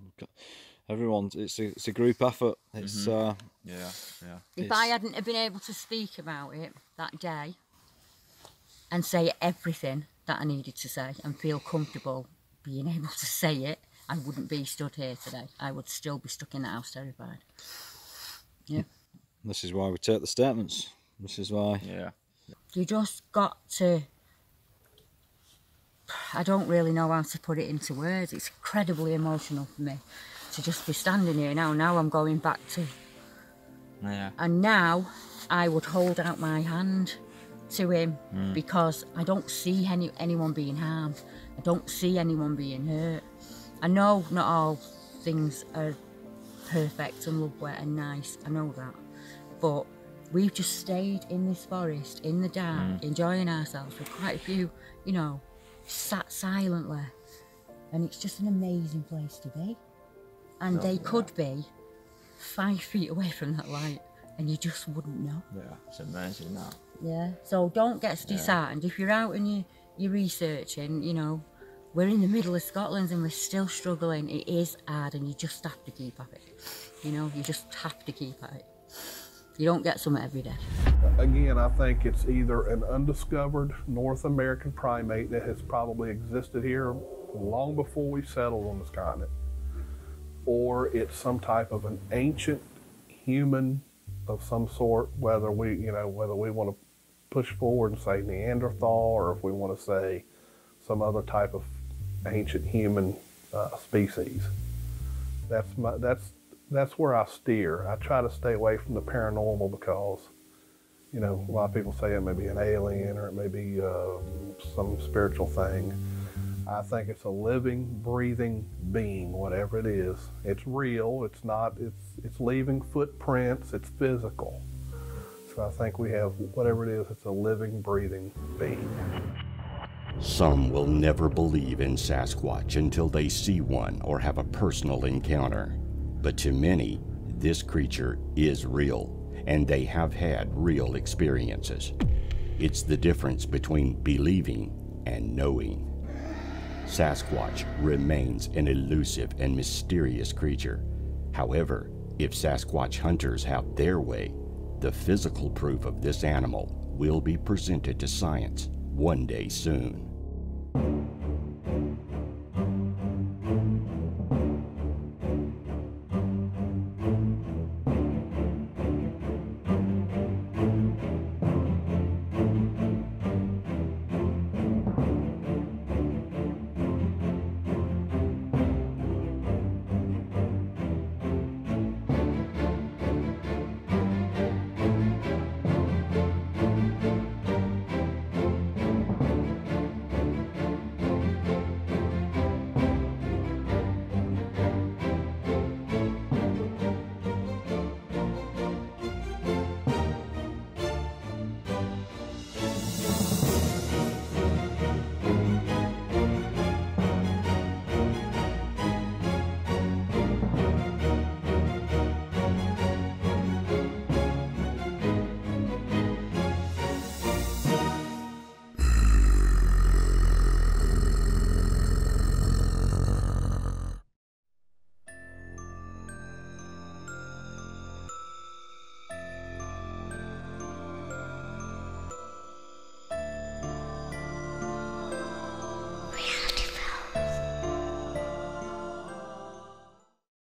everyone's. It's a group effort. It's If I hadn't have been able to speak about it that day and say everything that I needed to say and feel comfortable being able to say it, I wouldn't be stood here today. I would still be stuck in the house terrified. Yeah. This is why we take the statements. This is why. Yeah. You just got to. I don't really know how to put it into words. It's incredibly emotional for me to just be standing here now. Now I'm going back to. Yeah. And now I would hold out my hand to him because I don't see anyone being harmed. I don't see anyone being hurt. I know not all things are perfect and lovely and nice, I know that, but we've just stayed in this forest in the dark enjoying ourselves with quite a few, you know, sat silently, and it's just an amazing place to be. And they could be 5 feet away from that light and you just wouldn't know. Yeah, it's amazing that. Yeah, so don't get disheartened. If you're out and you're researching, you know, we're in the middle of Scotland and we're still struggling. It is hard and you just have to keep at it. You know, you just have to keep at it. You don't get something every day. Again, I think it's either an undiscovered North American primate that has probably existed here long before we settled on this continent, or it's some type of an ancient human of some sort, whether we want to push forward and say Neanderthal, or if we want to say some other type of ancient human species. That's where I steer. I try to stay away from the paranormal because, you know, a lot of people say it may be an alien or it may be some spiritual thing. I think it's a living, breathing being, whatever it is. It's real. It's not. It's leaving footprints. It's physical. So I think we have whatever it is. It's a living, breathing being. Some will never believe in Sasquatch until they see one or have a personal encounter. But to many, this creature is real, and they have had real experiences. It's the difference between believing and knowing. Sasquatch remains an elusive and mysterious creature. However, if Sasquatch hunters have their way, the physical proof of this animal will be presented to science one day soon.